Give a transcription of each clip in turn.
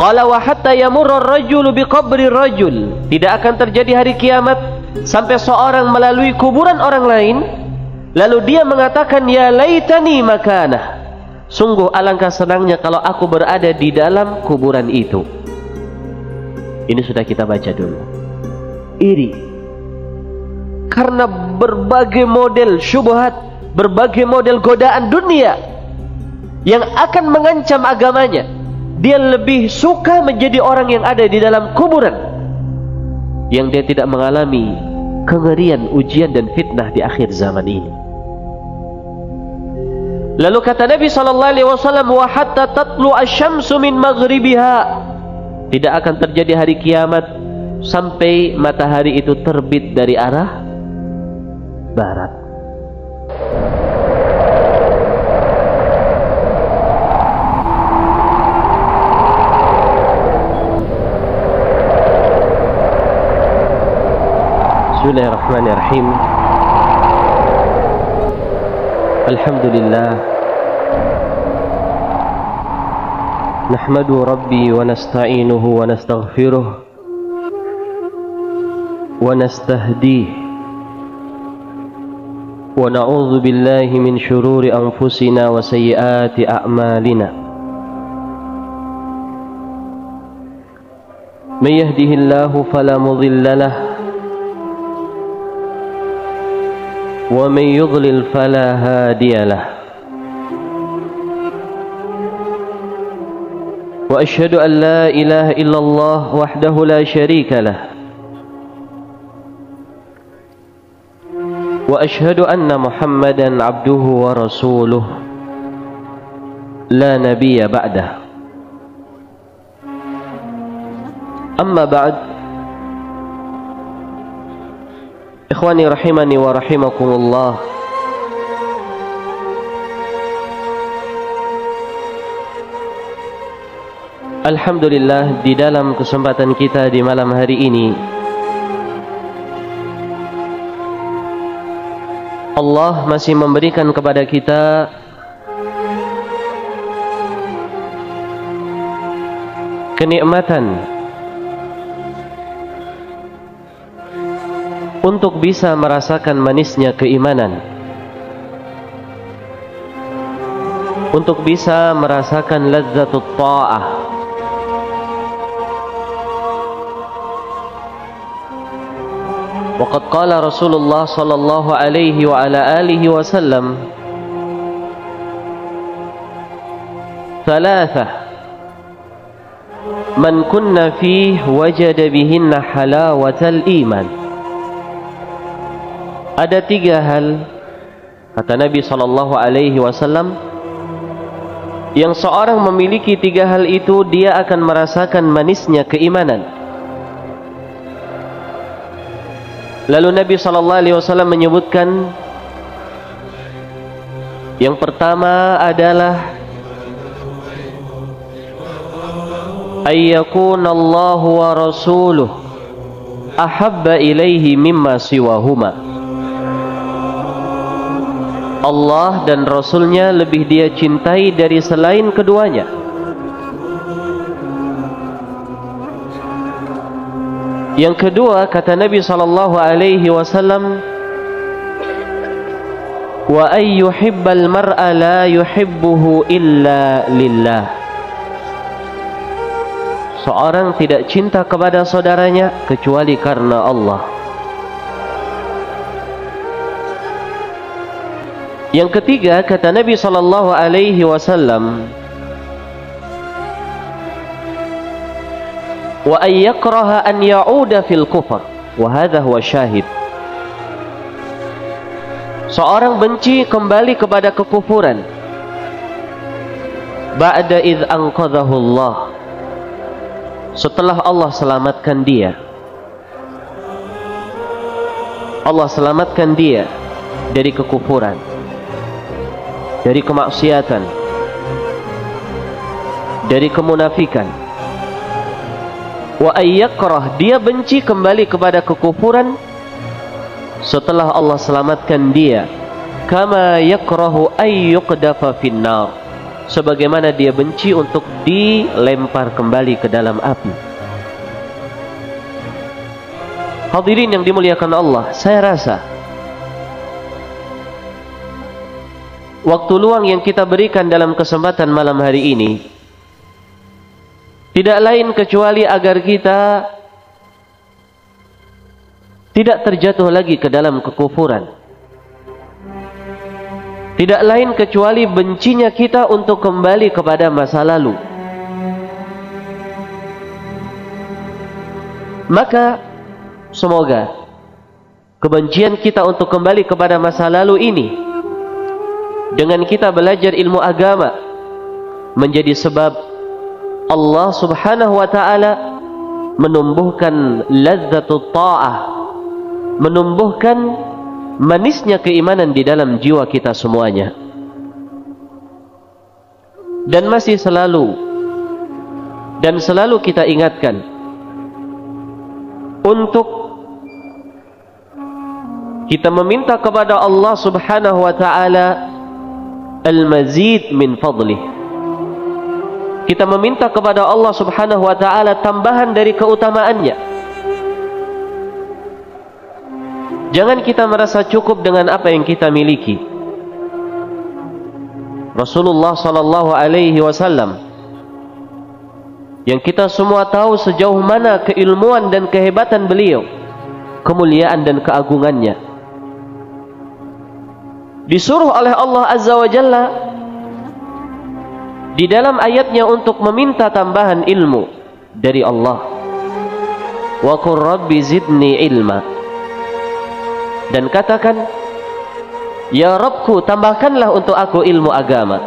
Qala wa hatta yamurra ar-rajulu biqabri ar-rajul. Tidak akan terjadi hari kiamat sampai seorang melalui kuburan orang lain, lalu dia mengatakan, ya laitani makanah. Sungguh alangkah senangnya kalau aku berada di dalam kuburan itu. Ini sudah kita baca dulu. Iri. Karena berbagai model syubhat, berbagai model godaan dunia yang akan mengancam agamanya, dia lebih suka menjadi orang yang ada di dalam kuburan, yang dia tidak mengalami kengerian, ujian dan fitnah di akhir zaman ini. Lalu kata Nabi SAW, wa hatta tatlu asy-syamsu min maghribiha. Tidak akan terjadi hari kiamat sampai matahari itu terbit dari arah barat. Bismillahirrahmanirrahim. Alhamdulillah. Nahmadu Rabbi wa nasta'inuhu wa nastaghfiruh wa nastahdih wa na'udzu billahi min syururi anfusina wa sayyiati a'malina. May yahdihillahu fala mudilla lahu ومن يضلل فلا هادي له وأشهد أن لا إله إلا الله وحده لا شريك له وأشهد أن محمدا عبده ورسوله لا نبي بعده أما بعد Ikhwani rahimani wa rahimakumullah. Alhamdulillah, di dalam kesempatan kita di malam hari ini, Allah masih memberikan kepada kita kenikmatan untuk bisa merasakan manisnya keimanan, untuk bisa merasakan lazzatut ta'ah, waqad qala Rasulullah sallallahu alaihi wa ala alihi wasallam, thalathah man kunna fihi wajada bihinna halawatal iman. Ada 3 hal, kata Nabi sallallahu alaihi wasallam, yang seorang memiliki 3 hal itu, dia akan merasakan manisnya keimanan. Lalu Nabi sallallahu alaihi wasallam menyebutkan, yang pertama adalah ayyakuna Allahu wa rasuluh ahabba ilaihi mimma siwahuma. Allah dan Rasulnya lebih dia cintai dari selain keduanya. Yang kedua, kata Nabi sallallahu alaihi wasallam, wa ay yuhibbal mar'a la yuhibbuhu illa lillah. Seorang tidak cinta kepada saudaranya kecuali karena Allah. Yang ketiga, kata Nabi sallallahu alaihi wasallam, wa ay yakraha an ya'uda fil kufr, wa hadha huwa syahid. Seorang benci kembali kepada kekufuran ba'da idz anqadhahu Allah, setelah Allah selamatkan dia. Allah selamatkan dia dari kekufuran, dari kemaksiatan, dari kemunafikan. Wa ayyakrah, dia benci kembali kepada kekufuran setelah Allah selamatkan dia, kama yakrahu ay yuqdafa finnar, sebagaimana dia benci untuk dilempar kembali ke dalam api. Hadirin yang dimuliakan Allah, saya rasa waktu luang yang kita berikan dalam kesempatan malam hari ini tidak lain kecuali agar kita tidak terjatuh lagi ke dalam kekufuran. Tidak lain kecuali bencinya kita untuk kembali kepada masa lalu. Maka semoga kebencian kita untuk kembali kepada masa lalu ini, dengan kita belajar ilmu agama, menjadi sebab Allah subhanahu wa ta'ala menumbuhkan lazzatut ta'ah, menumbuhkan manisnya keimanan di dalam jiwa kita semuanya. Dan masih selalu kita ingatkan untuk kita meminta kepada Allah subhanahu wa ta'ala al-mazid min fadlih. Kita meminta kepada Allah subhanahu wa ta'ala tambahan dari keutamaannya. Jangan kita merasa cukup dengan apa yang kita miliki. Rasulullah sallallahu alaihi wasallam, yang kita semua tahu sejauh mana keilmuan dan kehebatan beliau, kemuliaan dan keagungannya, disuruh oleh Allah azza wa jalla di dalam ayatnya untuk meminta tambahan ilmu dari Allah. Wa qur rabbi zidni ilma, dan katakan, ya Rabbku, tambahkanlah untuk aku ilmu agama.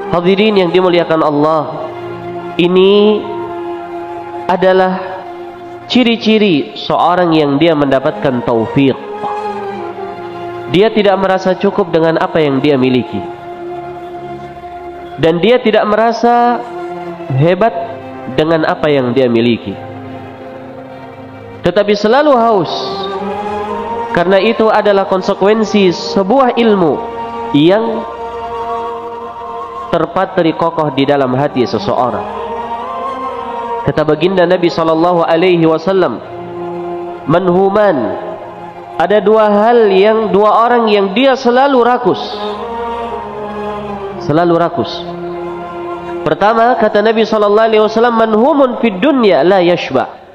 Hadirin yang dimuliakan Allah, ini adalah ciri-ciri seorang yang dia mendapatkan taufik. Dia tidak merasa cukup dengan apa yang dia miliki, dan dia tidak merasa hebat dengan apa yang dia miliki, tetapi selalu haus. Karena itu adalah konsekuensi sebuah ilmu yang terpatri kokoh di dalam hati seseorang. Kata baginda Nabi sallallahu alaihi wasallam, manhuman, ada dua hal yang dua orang yang dia selalu rakus. Selalu rakus. Pertama, kata Nabi sallallahu alaihi wasallam, manhumun fid dunya la yashba.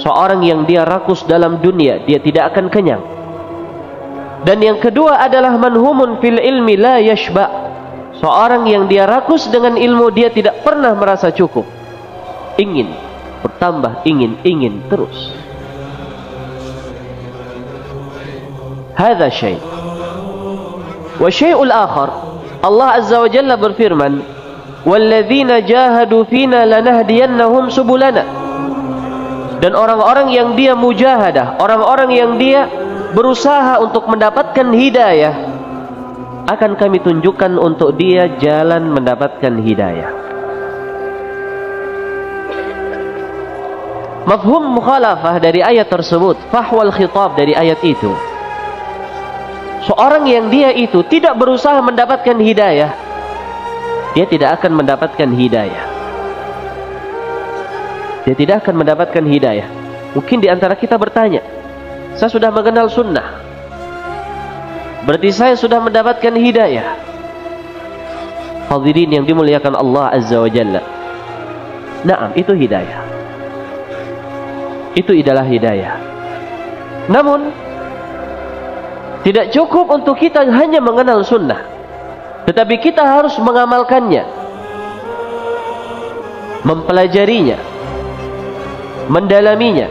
Seorang yang dia rakus dalam dunia, dia tidak akan kenyang. Dan yang kedua adalah manhumun fil ilmi la yashba. Seorang yang dia rakus dengan ilmu, dia tidak pernah merasa cukup. Ingin bertambah, ingin terus. Hadza syai'. Wa syai'ul akhar, Allah azza wa jalla berfirman, walladzina jahadu fina lanahdiyannahum subulana. Dan orang-orang yang dia mujahadah, orang-orang yang dia berusaha untuk mendapatkan hidayah, akan kami tunjukkan untuk dia jalan mendapatkan hidayah. Mafhum mukhalafah dari ayat tersebut, fahwal khitab dari ayat itu, seorang yang dia itu tidak berusaha mendapatkan hidayah, dia tidak akan mendapatkan hidayah. Dia tidak akan mendapatkan hidayah. Mungkin di antara kita bertanya, saya sudah mengenal sunnah, berarti saya sudah mendapatkan hidayah. Hadirin yang dimuliakan Allah azza wa jalla, naam, itu hidayah. Itu adalah hidayah. Namun tidak cukup untuk kita hanya mengenal sunnah, tetapi kita harus mengamalkannya, mempelajarinya, mendalaminya,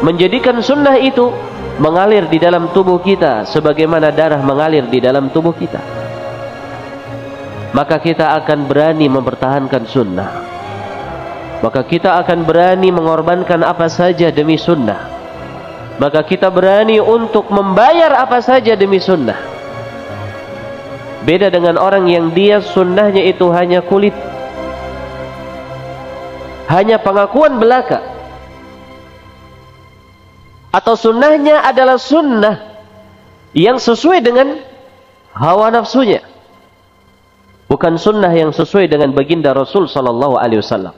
menjadikan sunnah itu mengalir di dalam tubuh kita sebagaimana darah mengalir di dalam tubuh kita. Maka kita akan berani mempertahankan sunnah. Maka kita akan berani mengorbankan apa saja demi sunnah. Maka kita berani untuk membayar apa saja demi sunnah. Beda dengan orang yang dia sunnahnya itu hanya kulit, hanya pengakuan belaka. atau sunnahnya adalah sunnah yang sesuai dengan hawa nafsunya, bukan sunnah yang sesuai dengan baginda Rasul sallallahu alaihi wasallam.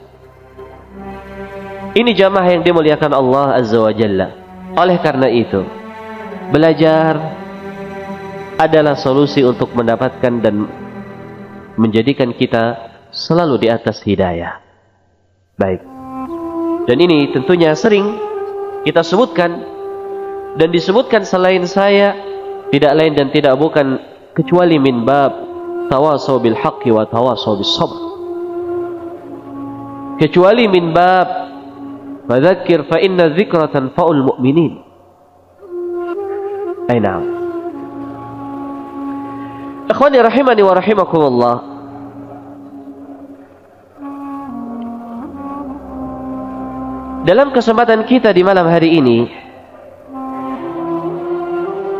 Ini jamaah yang dimuliakan Allah Azza wa Jalla. Oleh karena itu, belajar adalah solusi untuk mendapatkan dan menjadikan kita selalu di atas hidayah. Baik. Dan ini tentunya sering kita sebutkan dan disebutkan selain saya, tidak lain dan tidak bukan kecuali min bab tawasaw bil haqqi wa tawasaw bis sabr. Kecuali min bab fadzakir fa inna dzikra tanfa'ul mu'minin. Aina. Ikhwani rahimani wa rahimakumullah. Dalam kesempatan kita di malam hari ini,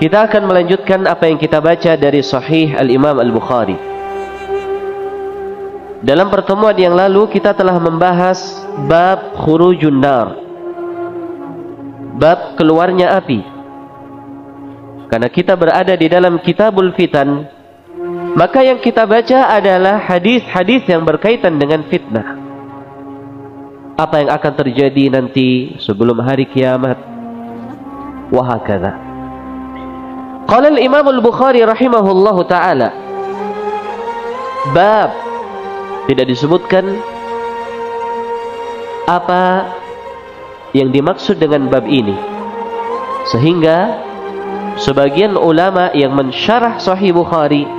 kita akan melanjutkan apa yang kita baca dari Sahih Al-Imam Al-Bukhari. Dalam pertemuan yang lalu kita telah membahas bab khurujun nar, bab keluarnya api. Karena kita berada di dalam Kitabul Fitan, maka yang kita baca adalah hadis-hadis yang berkaitan dengan fitnah. Apa yang akan terjadi nanti sebelum hari kiamat, wa hakadha. Qala al-Imam Al-Bukhari rahimahullahu taala, bab, tidak disebutkan apa yang dimaksud dengan bab ini, sehingga sebagian ulama yang mensyarah Sahih Bukhari,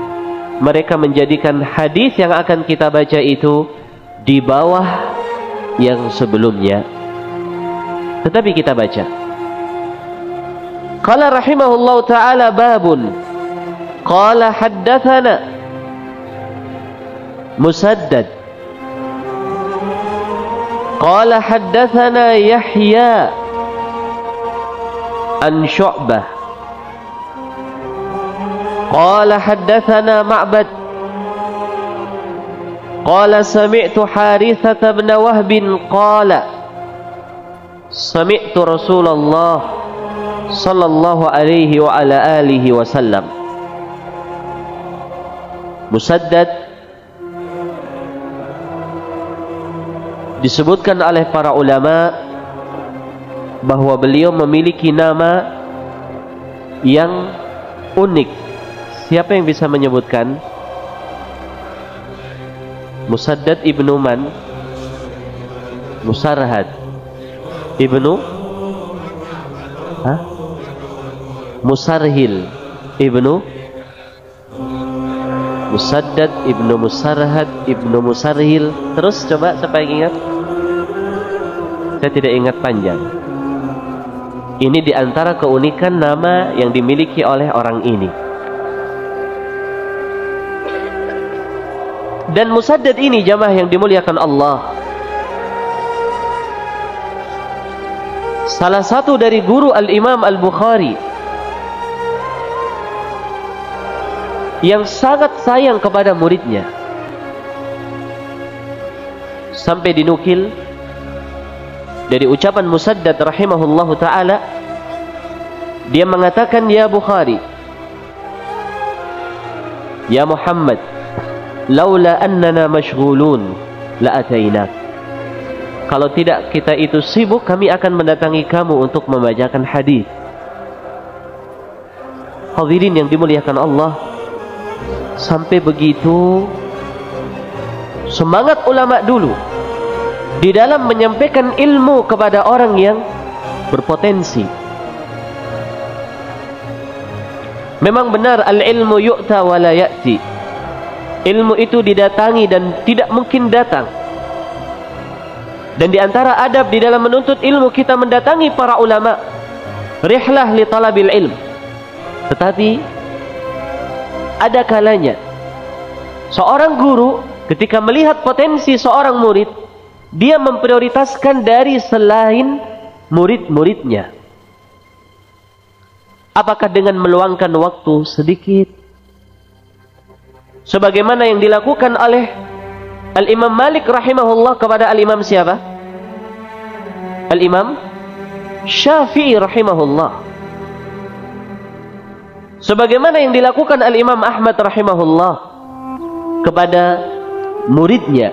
mereka menjadikan hadis yang akan kita baca itu di bawah yang sebelumnya. Tetapi kita baca. Qala rahimahullahu ta'ala babun. Qala haddathana Musaddad. Qala haddathana Yahya an Syu'bah. Qala haddathana Ma'bad. Qala sami'tu Harithah bin Wahb qala sami'tu Rasulullah sallallahu alaihi wa ala alihi wasallam. Musaddad disebutkan oleh para ulama bahwa beliau memiliki nama yang unik. Siapa yang bisa menyebutkan? Musaddad ibnu man? Musarhad ibnu Musarhil ibnu Musaddad ibnu Musarhad ibnu Musarhil. Terus coba siapa yang ingat? Saya tidak ingat panjang. Ini diantara keunikan nama yang dimiliki oleh orang ini. Dan Musaddad ini jamaah yang dimuliakan Allah, salah satu dari guru Al-Imam Al-Bukhari yang sangat sayang kepada muridnya, sampai dinukil dari ucapan Musaddad rahimahullahu ta'ala, dia mengatakan, ya Bukhari, ya Muhammad, laula annana mashghulun la atainak. Kalau tidak kita itu sibuk, kami akan mendatangi kamu untuk membacakan hadis. Hadirin yang dimuliakan Allah, sampai begitu semangat ulama dulu di dalam menyampaikan ilmu kepada orang yang berpotensi. Memang benar al-ilmu yu'ta wa la ya'ti. Ilmu itu didatangi dan tidak mungkin datang. Dan di antara adab di dalam menuntut ilmu, kita mendatangi para ulama. Rihlah li talabil ilm. Tetapi ada kalanya seorang guru ketika melihat potensi seorang murid, dia memprioritaskan dari selain murid-muridnya. Apakah dengan meluangkan waktu sedikit, sebagaimana yang dilakukan oleh Al-Imam Malik rahimahullah kepada Al-Imam siapa? Al-Imam Syafi'i rahimahullah. Sebagaimana yang dilakukan Al-Imam Ahmad rahimahullah kepada muridnya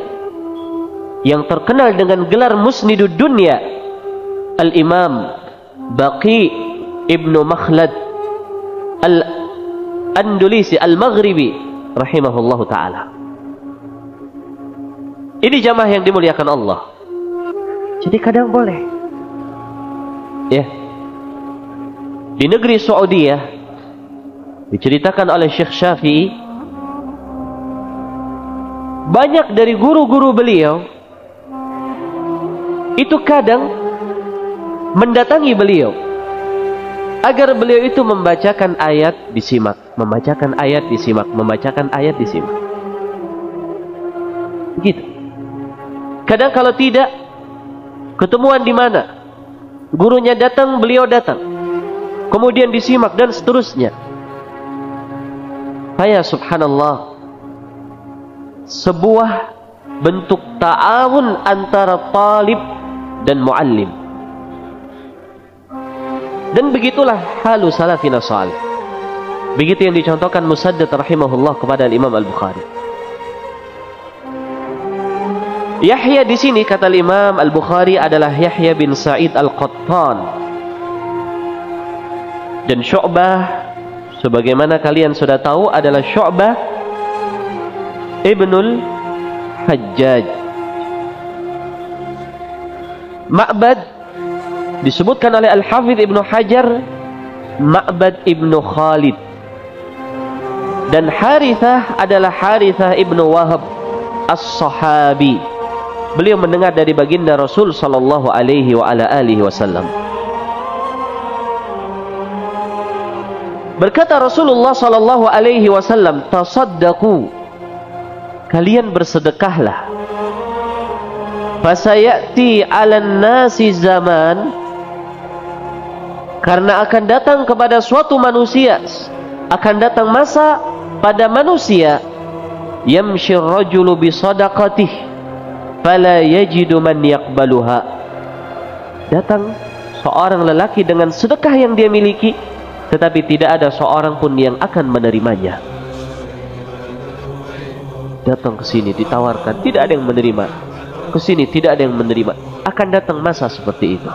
yang terkenal dengan gelar Musnidud Dunya, Al-Imam Baqi ibnu Makhlad Al-Andulisi Al-Maghribi rahimahullahu ta'ala. Ini jamaah yang dimuliakan Allah. Jadi kadang boleh ya, di negeri Saudiyah diceritakan oleh Syekh Syafi'i, banyak dari guru-guru beliau itu kadang mendatangi beliau agar beliau itu membacakan ayat disimak, membacakan ayat disimak, membacakan ayat disimak. Begitu. Kadang kalau tidak, ketemuan di mana? Gurunya datang, beliau datang. Kemudian disimak dan seterusnya. Saya subhanallah, sebuah bentuk ta'awun antara talib dan muallim. Dan begitulah halu salafina salih. Begitu yang dicontohkan Musaddad rahimahullah kepada Imam Al-Bukhari. Yahya di sini kata Imam Al-Bukhari adalah Yahya bin Sa'id Al-Qattan. Dan Syu'bah, sebagaimana kalian sudah tahu, adalah Syu'bah Ibnul Hajjaj. Ma'bad disebutkan oleh Al-Hafidh Ibnu Hajar Ma'bad Ibnu Khalid. Dan Harithah adalah Harithah Ibnu Wahab As-Sahabi. Beliau mendengar dari baginda Rasul sallallahu alaihi wa ala alihi wasallam. Berkata Rasulullah sallallahu alaihi wasallam, "Tasaddaqu." Kalian bersedekahlah. Fasayati 'alan nasi zaman, karena akan datang kepada suatu manusia, akan datang masa pada manusia, yamshi ar-rajulu bi sadaqatihi fala yajidu man yaqbaluha. Datang seorang lelaki dengan sedekah yang dia miliki, tetapi tidak ada seorang pun yang akan menerimanya. Datang ke sini ditawarkan, tidak ada yang menerima. Ke sini tidak ada yang menerima. Akan datang masa seperti itu.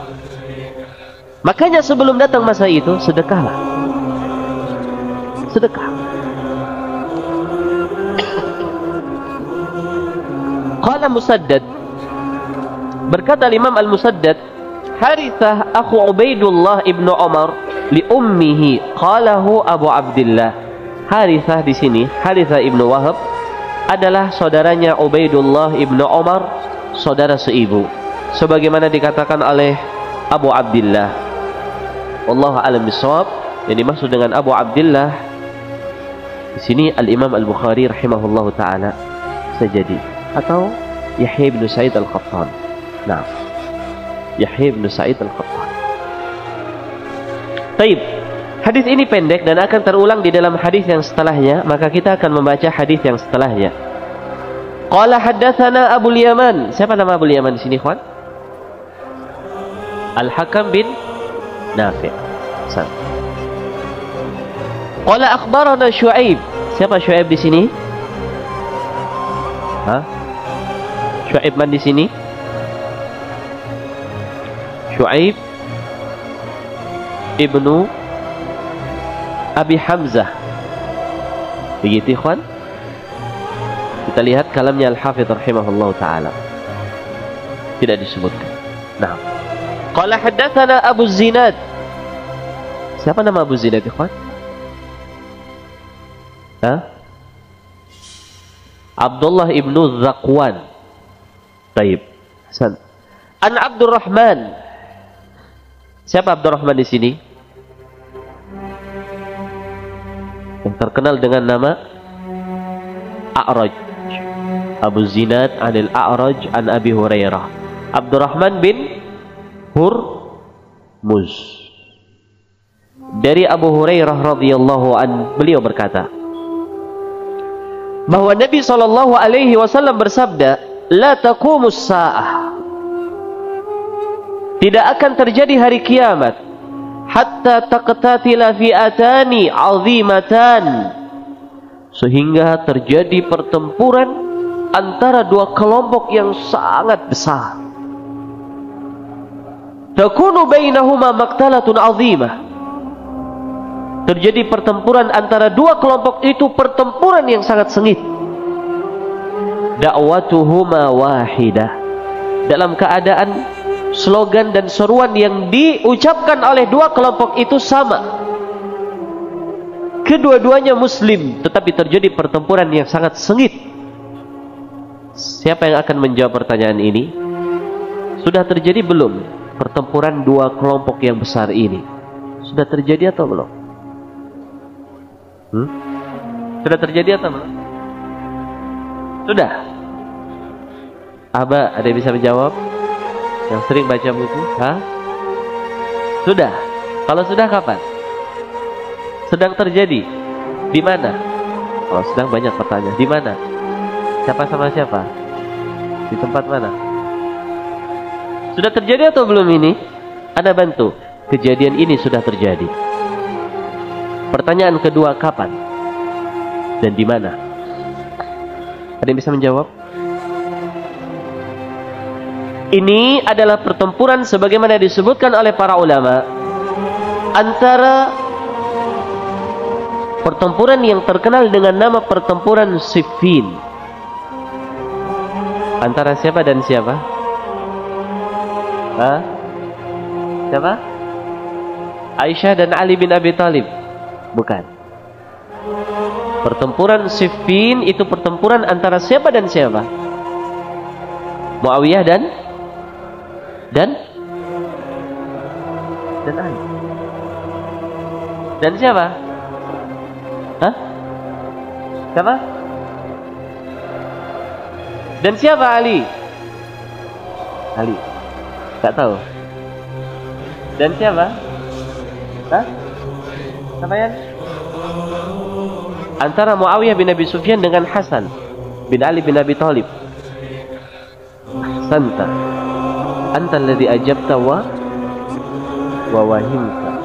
Makanya sebelum datang masa itu, sedekahlah. Sedekah. Qala Musaddad, berkata Imam Al-Musaddad, Harithah akhu Ubaidullah ibnu Umar li ummihi qalahu Abu Abdillah. Harithah di sini, Harithah ibnu Wahab adalah saudaranya Ubaidullah ibnu Umar, saudara seibu, sebagaimana dikatakan oleh Abu Abdillah. Wallahu a'lam bishawab. Yang dimaksud dengan Abu Abdillah di sini Al-Imam Al-Bukhari rahimahullahu taala sejadi, atau Yahya bin Sa'id Al-Qattan. Nah, Yahya bin Sa'id Al-Qattan. Taib. Hadis ini pendek dan akan terulang di dalam hadis yang setelahnya, maka kita akan membaca hadis yang setelahnya. Qala haddatsana Abu Yaman. Siapa nama Abu Yaman di sini, ikhwan? Al-Hakam bin Nafi'. Hasan. Qala akhbarana Syu'aib. Siapa Syu'aib di sini? Hah? Syu'aib man di sini? Syu'aib ibnu Abi Hamzah. Begitu ikhwan. Kita lihat kalamnya Al-Hafidh rahimahullah ta'ala. Tidak disebutkan. Nah, qala haddatsana Abu Zinad. Siapa nama Abu Zinad ikhwan? Hah? Abdullah ibnu Zakwan. Taib. Hasan. An Abdurrahman. Siapa Abdurrahman di sini? Yang terkenal dengan nama A'raj. Abu Zinad anil A'raj an Abi Hurairah. Abdurrahman bin Hurmuz. Dari Abu Hurairah radhiyallahu an, beliau berkata bahwa Nabi sallallahu alaihi wasallam bersabda, "La taqumus sa'ah." tidak akan terjadi hari kiamat hatta taqtatila fi'atani 'azimatan, sehingga terjadi pertempuran antara dua kelompok yang sangat besar. Takunu bainahuma maqtalatun 'azimah. Terjadi pertempuran antara dua kelompok itu, pertempuran yang sangat sengit. Da'watuhuma wahidah, dalam keadaan slogan dan seruan yang diucapkan oleh dua kelompok itu sama. Kedua-duanya muslim, tetapi terjadi pertempuran yang sangat sengit. Siapa yang akan menjawab pertanyaan ini? Sudah terjadi belum pertempuran dua kelompok yang besar ini? Sudah terjadi atau belum? Sudah terjadi atau belum? Sudah. Aba, ada yang bisa menjawab? Yang sering baca buku? Hah? Sudah. Kalau sudah, kapan? Sedang terjadi? Di mana? Kalau sedang, banyak pertanyaan. Di mana? Siapa sama siapa? Di tempat mana? Sudah terjadi atau belum ini? Anda bantu. Kejadian ini sudah terjadi. Pertanyaan kedua, kapan? Dan di mana? Ada yang bisa menjawab? Ini adalah pertempuran sebagaimana disebutkan oleh para ulama, antara pertempuran yang terkenal dengan nama pertempuran Siffin. Antara siapa dan siapa? Hah? Siapa? Aisyah dan Ali bin Abi Thalib? Bukan. Pertempuran Siffin itu pertempuran antara siapa dan siapa? Muawiyah dan Ali. Dan siapa? Hah? Siapa? Dan siapa Ali? Ali. Tak tahu. Dan siapa? Hah? Siapa ya? Antara Muawiyah bin Abi Sufyan dengan Hasan bin Ali bin Abi Thalib. Santa anta alladhi ajabta wa wahimta.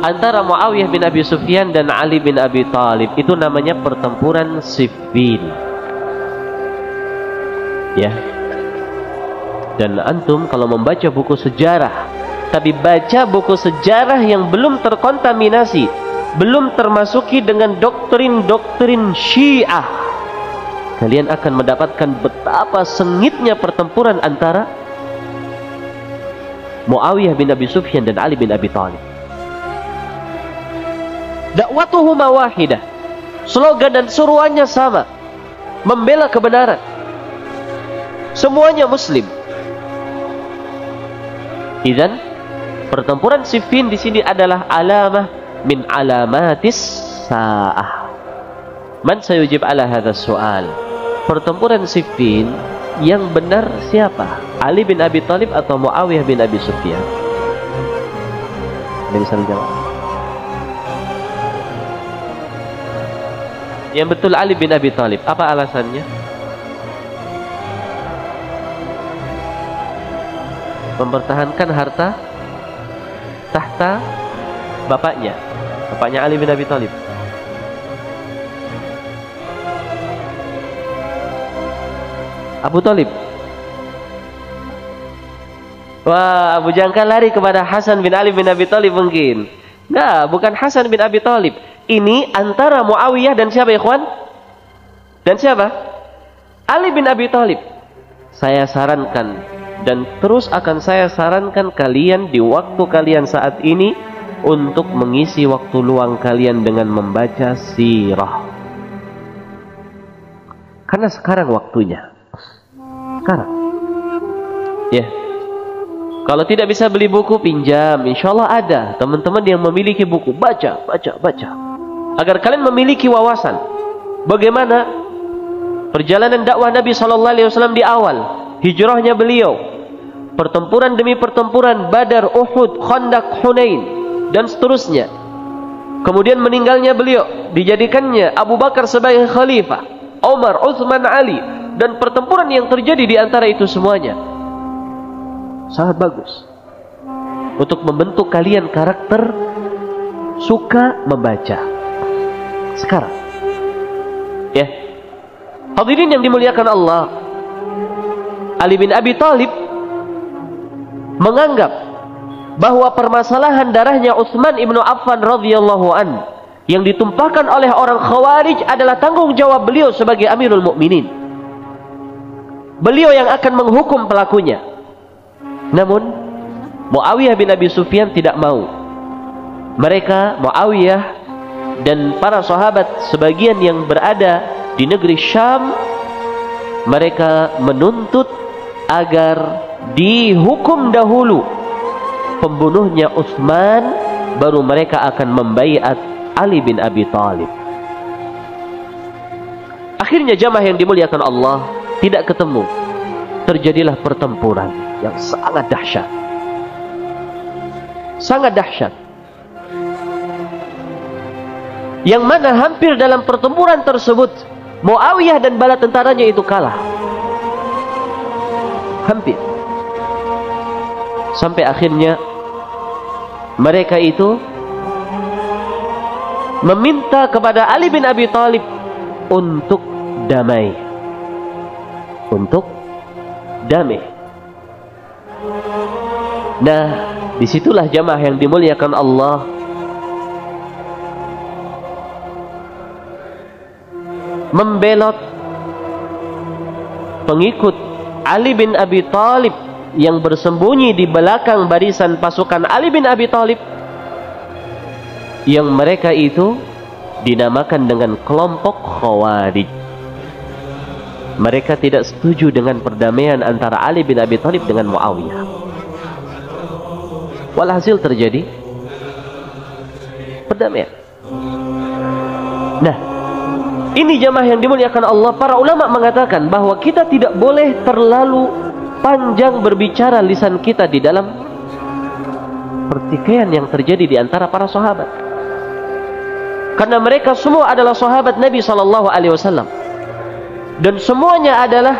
Antara Muawiyah bin Abi Sufyan dan Ali bin Abi Thalib, itu namanya pertempuran Siffin. Ya. Dan antum kalau membaca buku sejarah, tapi baca buku sejarah yang belum terkontaminasi, belum termasuki dengan doktrin-doktrin Syiah, kalian akan mendapatkan betapa sengitnya pertempuran antara Muawiyah bin Abi Sufyan dan Ali bin Abi Thalib. Dakwatuhuma wahidah, slogan dan seruannya sama, membela kebenaran. Semuanya muslim. Idzan, pertempuran Siffin di sini adalah alamah min alamatis sa'ah. Man sayujib ala hadzal soal? Pertempuran Siffin yang benar siapa? Ali bin Abi Thalib atau Muawiyah bin Abi Sufyan? Ada bisa menjawab? Yang betul Ali bin Abi Thalib. Apa alasannya? Mempertahankan harta tahta bapaknya Ali bin Abi Thalib. Abu Talib. Wah, Abu Jangka lari kepada Hasan bin Ali bin Abi Thalib mungkin. Nah, bukan Hasan bin Abi Thalib. Ini antara Muawiyah dan siapa, ikhwan? Dan siapa? Ali bin Abi Thalib. Saya sarankan dan terus akan saya sarankan kalian di waktu kalian saat ini untuk mengisi waktu luang kalian dengan membaca sirah. Karena sekarang waktunya. Sekarang. Ya. Kalau tidak bisa beli buku, pinjam. Insya Allah ada teman-teman yang memiliki buku. Baca. Agar kalian memiliki wawasan. Bagaimana perjalanan dakwah Nabi SAW di awal. Hijrahnya beliau. Pertempuran demi pertempuran. Badar, Uhud, Khandaq, Hunain. Dan seterusnya. Kemudian meninggalnya beliau. Dijadikannya Abu Bakar sebagai khalifah. Umar, Uthman, Ali. Dan pertempuran yang terjadi di antara itu semuanya. sangat bagus untuk membentuk kalian karakter suka membaca. Sekarang, ya, hadirin yang dimuliakan Allah, Ali bin Abi Thalib menganggap bahwa permasalahan darahnya Utsman ibnu Affan radhiyallahu an yang ditumpahkan oleh orang Khawarij adalah tanggung jawab beliau sebagai Amirul Mukminin. Beliau yang akan menghukum pelakunya. Namun Muawiyah bin Abi Sufyan tidak mau. Mereka, Muawiyah dan para sahabat sebagian yang berada di negeri Syam, mereka menuntut agar dihukum dahulu pembunuhnya Utsman, baru mereka akan membaiat Ali bin Abi Thalib. Akhirnya jamaah yang dimuliakan Allah tidak ketemu. Terjadilah pertempuran yang sangat dahsyat. Sangat dahsyat. Yang mana hampir dalam pertempuran tersebut Muawiyah dan bala tentaranya itu kalah. Hampir. Sampai akhirnya mereka itu meminta kepada Ali bin Abi Thalib untuk damai. Untuk damai. Nah, disitulah jamaah yang dimuliakan Allah membelot pengikut Ali bin Abi Thalib yang bersembunyi di belakang barisan pasukan Ali bin Abi Thalib, yang mereka itu dinamakan dengan kelompok Khawarij. Mereka tidak setuju dengan perdamaian antara Ali bin Abi Thalib dengan Muawiyah. Walhasil terjadi perdamaian. Nah, ini jamaah yang dimuliakan Allah, para ulama mengatakan bahwa kita tidak boleh terlalu panjang berbicara lisan kita di dalam pertikaian yang terjadi di antara para sahabat. Karena mereka semua adalah sahabat Nabi SAW. Dan semuanya adalah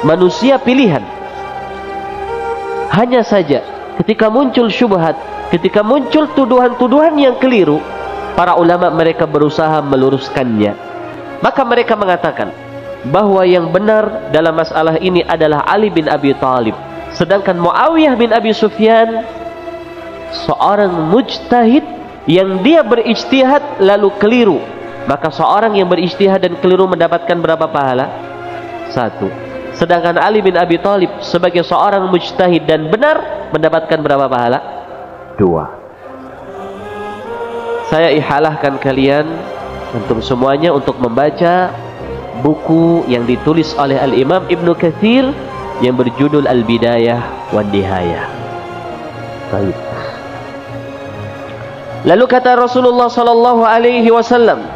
manusia pilihan. Hanya saja ketika muncul syubhat, ketika muncul tuduhan-tuduhan yang keliru, para ulama mereka berusaha meluruskannya. Maka mereka mengatakan bahwa yang benar dalam masalah ini adalah Ali bin Abi Thalib, sedangkan Muawiyah bin Abi Sufyan seorang mujtahid yang dia berijtihad lalu keliru. Maka seorang yang berijtihad dan keliru mendapatkan berapa pahala? 1. Sedangkan Ali bin Abi Thalib sebagai seorang mujtahid dan benar mendapatkan berapa pahala? 2. Saya ihalahkan kalian untuk semuanya untuk membaca buku yang ditulis oleh Al-Imam Ibnu Katsir yang berjudul Al-Bidayah wan Nihayah. Baik. Lalu kata Rasulullah sallallahu alaihi wasallam,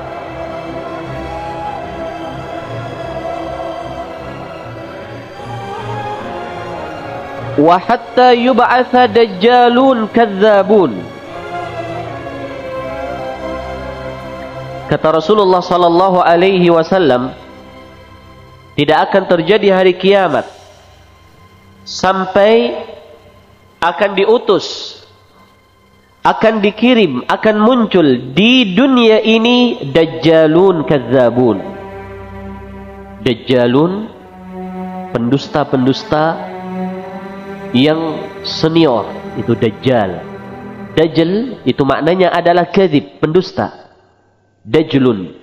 wa hatta yub'atsa dajjalun kadzabun. Kata Rasulullah sallallahu alaihi wasallam, tidak akan terjadi hari kiamat sampai akan diutus, akan dikirim, akan muncul di dunia ini dajjalun kadzabun. Dajjalun, pendusta-pendusta yang senior, itu dajjal. Dajjal itu maknanya adalah kadzib, pendusta. Dajjalun.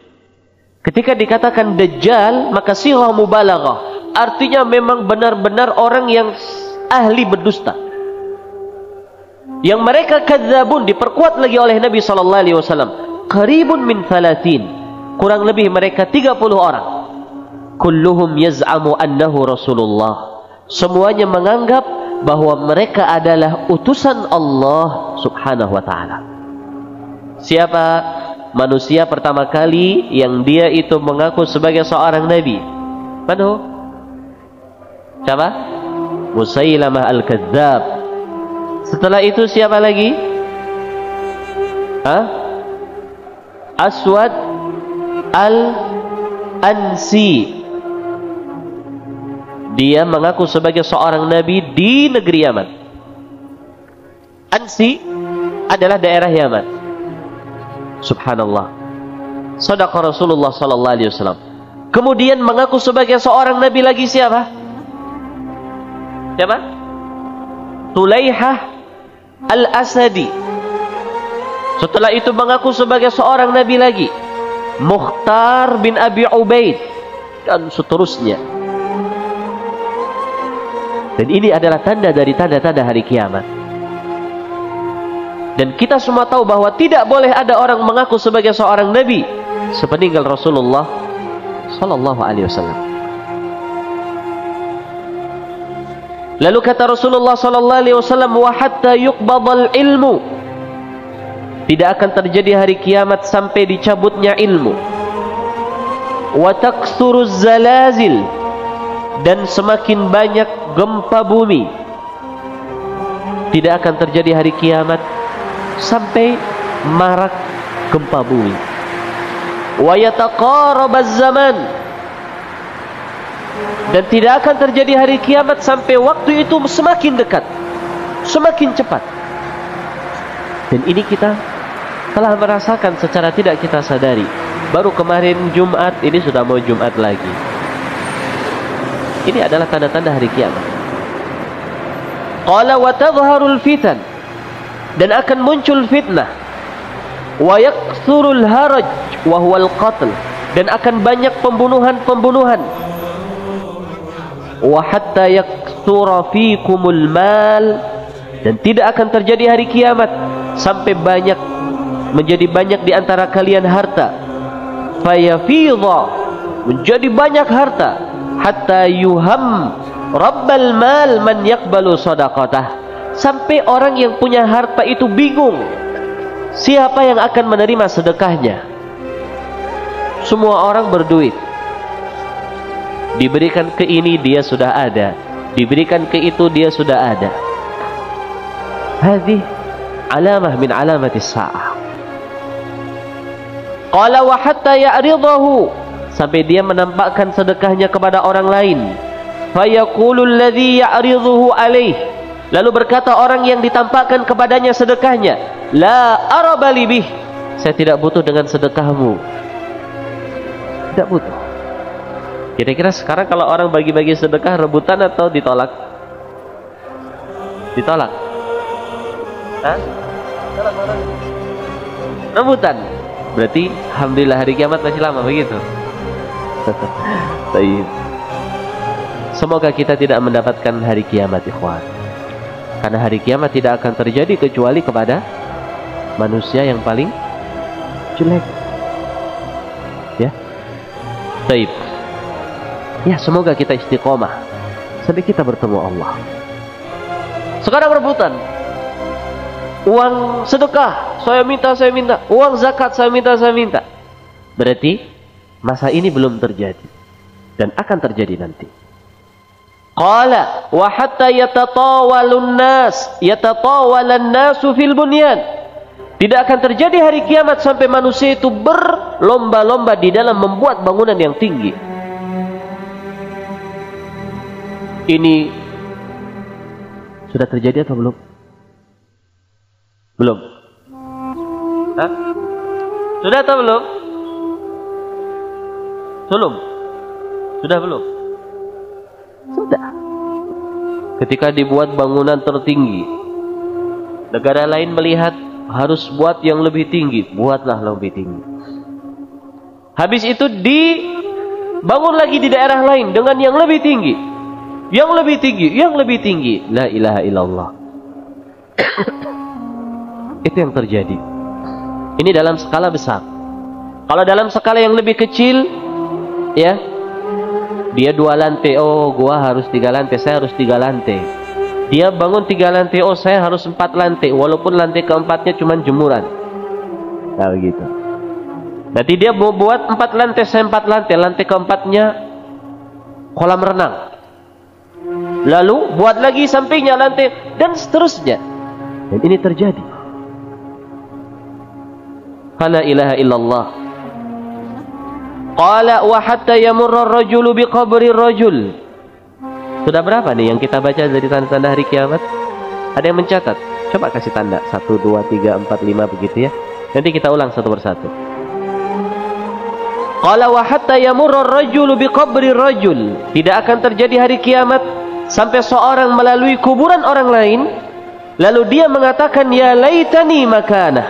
Ketika dikatakan dajjal, maka sighah mubalaghah, artinya memang benar-benar orang yang ahli berdusta. Yang mereka kadzabun diperkuat lagi oleh Nabi sallallahu alaihi wasallam, qaribun min 30, kurang lebih mereka 30 orang. Kulluhum yaz'amu annahu Rasulullah. Semuanya menganggap bahwa mereka adalah utusan Allah Subhanahu wa taala. Siapa manusia pertama kali yang dia itu mengaku sebagai seorang nabi? Mana? Siapa? Musailamah al-Kadzdzab. Setelah itu siapa lagi? Aswad al-Ansi. Dia mengaku sebagai seorang nabi di negeri Yaman. Ansi adalah daerah Yaman. Subhanallah. Shadaqa Rasulullah sallallahu alaihi wasallam. Kemudian mengaku sebagai seorang nabi lagi siapa? Siapa? Tulaihah Al-Asadi. Setelah itu mengaku sebagai seorang nabi lagi, Mukhtar bin Abi Ubaid, dan seterusnya. Dan ini adalah tanda dari tanda-tanda hari kiamat. Dan kita semua tahu bahwa tidak boleh ada orang mengaku sebagai seorang nabi sepeninggal Rasulullah sallallahu alaihi wasallam. Lalu kata Rasulullah sallallahu alaihi wasallam, wa hatta yuqbadal ilmu, tidak akan terjadi hari kiamat sampai dicabutnya ilmu. Wa taksuruz zalazil, dan semakin banyak gempa bumi. Tidak akan terjadi hari kiamat sampai marak gempa bumi. Wa yataqarabaz zaman, dan tidak akan terjadi hari kiamat sampai waktu itu semakin dekat, semakin cepat. Dan ini kita telah merasakan secara tidak kita sadari. Baru kemarin Jumat, ini sudah mau Jumat lagi. Ini adalah tanda-tanda hari kiamat. Qala wa tadhharul fitan, dan akan muncul fitnah. Wa yakthurul haraj wa huwal qatl, dan akan banyak pembunuhan-pembunuhan. Wa hatta yakthura fikumul mal, dan tidak akan terjadi hari kiamat sampai menjadi banyak di antara kalian harta. Fayafidha, menjadi banyak harta. Hatta yuham rabbal mal man yaqbalu sadaqatah, sampai orang yang punya harta itu bingung siapa yang akan menerima sedekahnya. Semua orang berduit, diberikan ke ini dia sudah ada, diberikan ke itu dia sudah ada. Hadhi alamah min alamatis sa'ah. Qala wa hatta ya'ridahu, sampai dia menampakkan sedekahnya kepada orang lain. Fayaqulu alladhi ya'riduhu alaih, lalu berkata orang yang ditampakkan kepadanya sedekahnya, la arabali bih, saya tidak butuh dengan sedekahmu. Tidak butuh. Kira-kira sekarang kalau orang bagi-bagi sedekah, rebutan atau ditolak? Ditolak. Hah? Ditolak orang. Rebutan. Berarti alhamdulillah hari kiamat masih lama begitu. Baik. Semoga kita tidak mendapatkan hari kiamat, ikhwan. Karena hari kiamat tidak akan terjadi kecuali kepada manusia yang paling jelek. Ya. Baik. Ya, semoga kita istiqomah sampai kita bertemu Allah. Sekarang rebutan. Uang sedekah, saya minta. Uang zakat, saya minta. Berarti masa ini belum terjadi dan akan terjadi nanti. Qala wa hatta yatatawalan nasu fil bunyan, tidak akan terjadi hari kiamat sampai manusia itu berlomba-lomba di dalam membuat bangunan yang tinggi. Ini sudah terjadi atau belum? Belum. Hah? Sudah atau belum? Sudah belum? Sudah. Ketika dibuat bangunan tertinggi, negara lain melihat harus buat yang lebih tinggi, buatlah lebih tinggi. Habis itu dibangun lagi di daerah lain dengan yang lebih tinggi, yang lebih tinggi. La ilaha illallah. Itu yang terjadi. Ini dalam skala besar. Kalau dalam skala yang lebih kecil, ya, dia 2 lantai, oh gua harus 3 lantai, saya harus 3 lantai. Dia bangun 3 lantai, oh saya harus 4 lantai, walaupun lantai keempatnya cuma jemuran. Nah begitu. Berarti dia mau buat 4 lantai, saya 4 lantai, lantai keempatnya kolam renang. Lalu buat lagi sampingnya lantai, dan seterusnya. Dan ini terjadi. La ilaha illallah. Qala wa hatta yamurra ar-rajulu biqabri ar-rajul, Sudah berapa nih yang kita baca dari tanda-tanda hari kiamat? Ada yang mencatat? Coba kasih tanda 1, 2, 3, 4, 5 begitu ya. Nanti kita ulang satu persatu. Qala wa hatta yamurra ar-rajulu biqabri rajul. Tidak akan terjadi hari kiamat sampai seorang melalui kuburan orang lain, lalu dia mengatakan ya laitani makanah.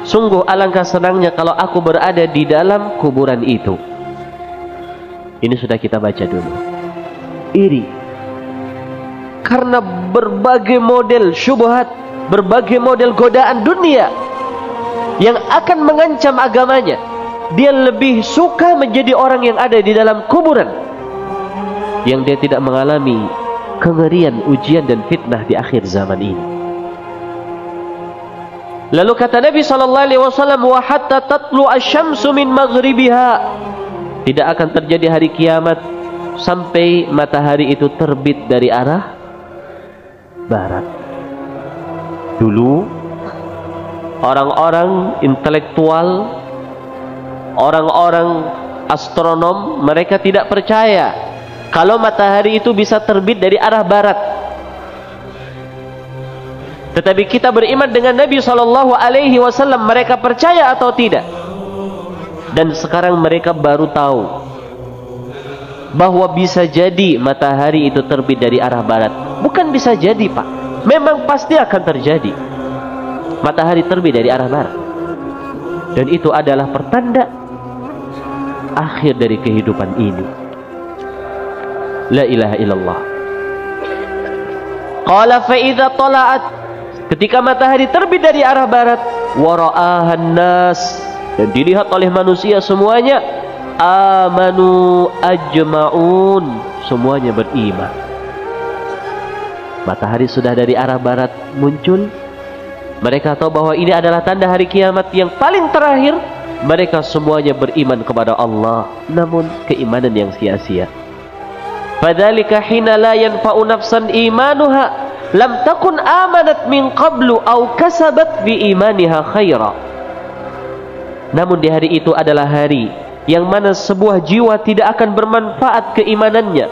Sungguh alangkah senangnya kalau aku berada di dalam kuburan itu. Ini sudah kita baca dulu. Iri. Karena berbagai model syubhat, berbagai model godaan dunia yang akan mengancam agamanya, dia lebih suka menjadi orang yang ada di dalam kuburan, yang dia tidak mengalami kengerian, ujian dan fitnah di akhir zaman ini. Lalu kata Nabi SAW, wa hatta tatlu asyamsu min maghribiha. Tidak akan terjadi hari kiamat sampai matahari itu terbit dari arah barat. Dulu orang-orang intelektual, orang-orang astronom, mereka tidak percaya kalau matahari itu bisa terbit dari arah barat. Tetapi kita beriman dengan Nabi SAW, mereka percaya atau tidak? Dan sekarang mereka baru tahu bahwa bisa jadi matahari itu terbit dari arah barat. Bukan bisa jadi, Pak, memang pasti akan terjadi matahari terbit dari arah barat. Dan itu adalah pertanda akhir dari kehidupan ini. La ilaha illallah. Qala fa idza tala'at, ketika matahari terbit dari arah barat, wa ra'ahan nas, dan dilihat oleh manusia semuanya, amanu ajma'un, semuanya beriman. Matahari sudah dari arah barat muncul, mereka tahu bahwa ini adalah tanda hari kiamat yang paling terakhir. Mereka semuanya beriman kepada Allah, namun keimanan yang sia-sia. Fadzalika hina la yanfa'u nafsan imanuha lam takun amanat min qablu aw kasabat bi imaniha khaira. Namun di hari itu adalah hari yang mana sebuah jiwa tidak akan bermanfaat keimanannya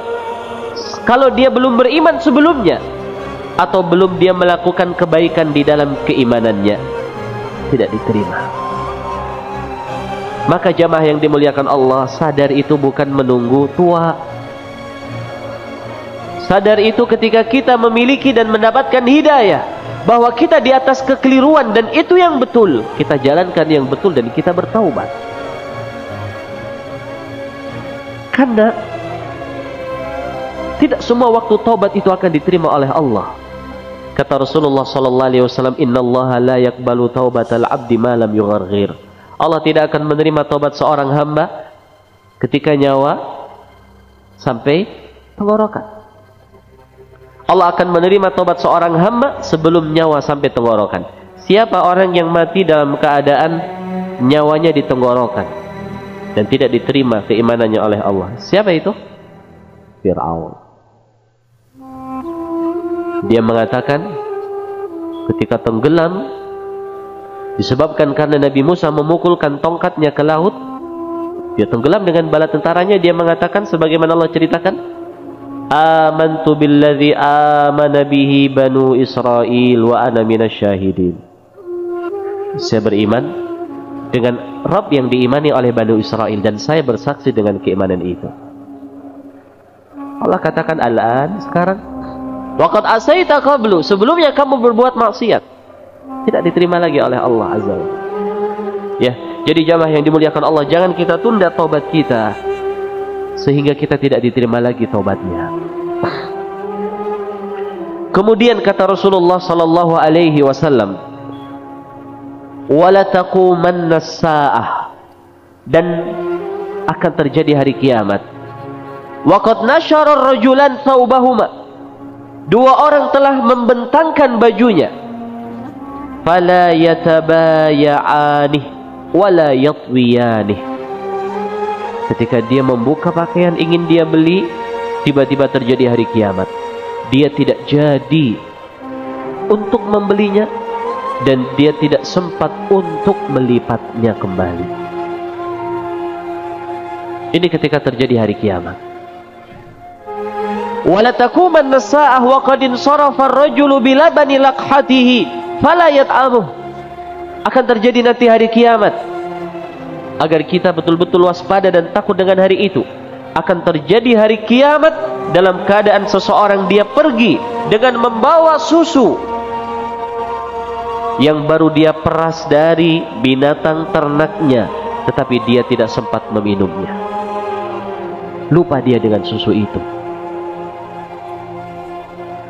kalau dia belum beriman sebelumnya, atau belum dia melakukan kebaikan di dalam keimanannya, tidak diterima. Maka jamaah yang dimuliakan Allah, sadar itu bukan menunggu tua. Sadar itu ketika kita memiliki dan mendapatkan hidayah, bahwa kita di atas kekeliruan dan itu yang betul, kita jalankan yang betul dan kita bertaubat. Karena tidak semua waktu taubat itu akan diterima oleh Allah. Kata Rasulullah SAW, innallaha la yakbalu taubatal abdi ma lam yugharghir. Allah tidak akan menerima taubat seorang hamba ketika nyawa sampai tenggorokan. Allah akan menerima taubat seorang hamba sebelum nyawa sampai tenggorokan. Siapa orang yang mati dalam keadaan nyawanya di tenggorokan dan tidak diterima keimanannya oleh Allah? Siapa itu? Fir'aun. Dia mengatakan ketika tenggelam disebabkan karena Nabi Musa memukulkan tongkatnya ke laut, dia tenggelam dengan bala tentaranya. Dia mengatakan sebagaimana Allah ceritakan, amantu billadzi amana bihi banu Israil wa ana minasyahidin. Saya beriman dengan Rabb yang diimani oleh Banu Israel dan saya bersaksi dengan keimanan itu. Allah katakan al-an, sekarang, waqad asaita qablu, sebelumnya kamu berbuat maksiat, tidak diterima lagi oleh Allah Azza wa Jalla. Ya, jadi jamaah yang dimuliakan Allah, jangan kita tunda taubat kita sehingga kita tidak diterima lagi taubatnya. Kemudian kata Rasulullah sallallahu alaihi wasallam, wala taqumanna as-saah, dan akan terjadi hari kiamat. Waqad nashara ar-rajulan thawbahuma, dua orang telah membentangkan bajunya, fala yatabaya'ani wala yatwiyani. Ketika dia membuka pakaian ingin dia beli, tiba-tiba terjadi hari kiamat. Dia tidak jadi untuk membelinya dan dia tidak sempat untuk melipatnya kembali. Ini ketika terjadi hari kiamat. Wala takumanna as-sa'ah wa qad insarafa ar-rajulu bilabani laqhatihi fala yat'amuh. Akan terjadi nanti hari kiamat. Agar kita betul-betul waspada dan takut dengan hari itu. Akan terjadi hari kiamat dalam keadaan seseorang dia pergi dengan membawa susu yang baru dia peras dari binatang ternaknya, tetapi dia tidak sempat meminumnya. Lupa dia dengan susu itu.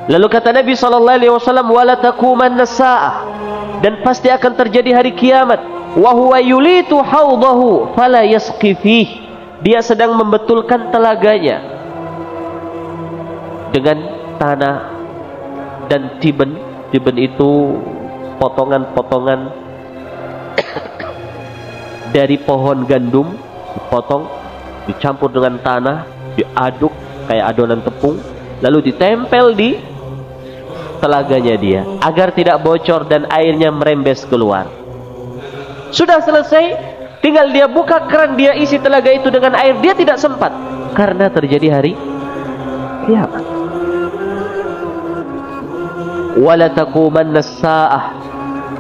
Lalu kata Nabi SAW, wala takumanna as-sa'ah, dan pasti akan terjadi hari kiamat. Wa huwa yulitu hawdahu fala yasqi fihi. Dia sedang membetulkan telaganya dengan tanah dan tiben. Tiben itu potongan-potongan dari pohon gandum, dipotong, dicampur dengan tanah, diaduk kayak adonan tepung, lalu ditempel di telaganya dia agar tidak bocor dan airnya merembes keluar. Sudah selesai, tinggal dia buka keran, dia isi telaga itu dengan air. Dia tidak sempat karena terjadi hari kiamat. Wala taqumanna as-sa'ah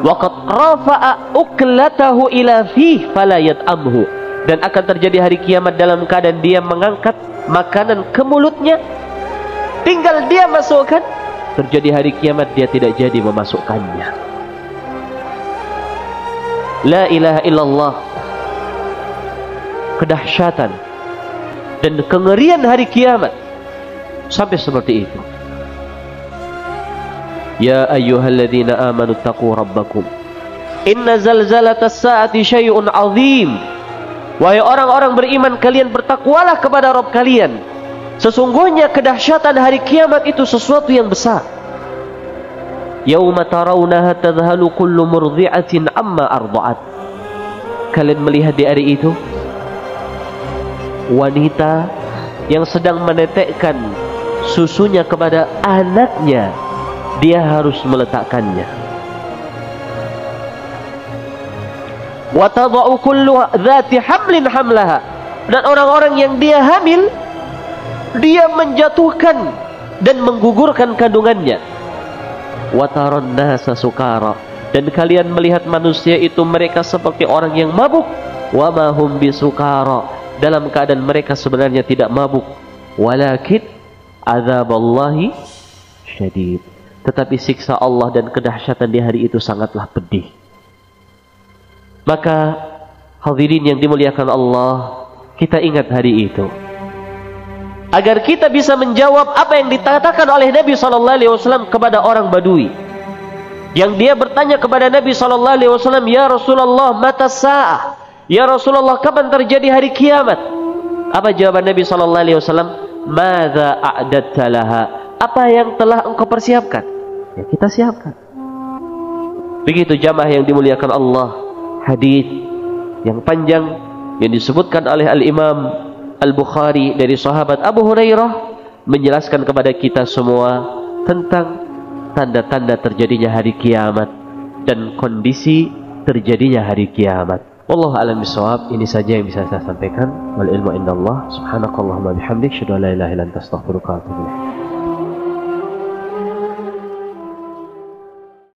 wa qad rafa'a uklatahu ila fihi fala yat'amhu. Dan akan terjadi hari kiamat dalam keadaan dia mengangkat makanan ke mulutnya, tinggal dia masukkan. Terjadi hari kiamat, dia tidak jadi memasukkannya. La ilaha illallah. Kedahsyatan dan kengerian hari kiamat sampai seperti itu. Ya ayyuhalladzina amanu taqu rabbakum inna zalzalatas saati syai'un 'adzim. Wahai orang-orang beriman, kalian bertakwalah kepada Rabb kalian. Sesungguhnya kedahsyatan hari kiamat itu sesuatu yang besar. Yauma tarawunaha tadhhalu kullu murdi'atin amma arda'at. Kalian melihat di hari itu wanita yang sedang menetekkan susunya kepada anaknya, dia harus meletakkannya. Wa tada'u kullu dzati hamlin hamlaha. Dan orang-orang yang dia hamil, dia menjatuhkan dan menggugurkan kandungannya. Wa taran nasa sukara. Dan kalian melihat manusia itu mereka seperti orang yang mabuk. Wa ma hum bisukara. Dalam keadaan mereka sebenarnya tidak mabuk. Walakin azaballahi syadid. Tetapi siksa Allah dan kedahsyatan di hari itu sangatlah pedih. Maka hadirin yang dimuliakan Allah, kita ingat hari itu agar kita bisa menjawab apa yang dikatakan oleh Nabi SAW kepada orang Badui, yang dia bertanya kepada Nabi SAW, ya Rasulullah, mata sa'ah? Ya Rasulullah, kapan terjadi hari kiamat? Apa jawaban Nabi SAW? Madza a'dadta laha? Apa yang telah engkau persiapkan? Ya, kita siapkan. Begitu jamaah yang dimuliakan Allah, hadis yang panjang yang disebutkan oleh Al-Imam Al-Bukhari dari sahabat Abu Hurairah menjelaskan kepada kita semua tentang tanda-tanda terjadinya hari kiamat dan kondisi terjadinya hari kiamat. Wallahu a'lam bishawab. Ini saja yang bisa saya sampaikan. Wal ilmu indallah. Subhanakallahumma bihamdik, asyhadu an la ilaha illa anta, astaghfiruka wa atubu ilaik.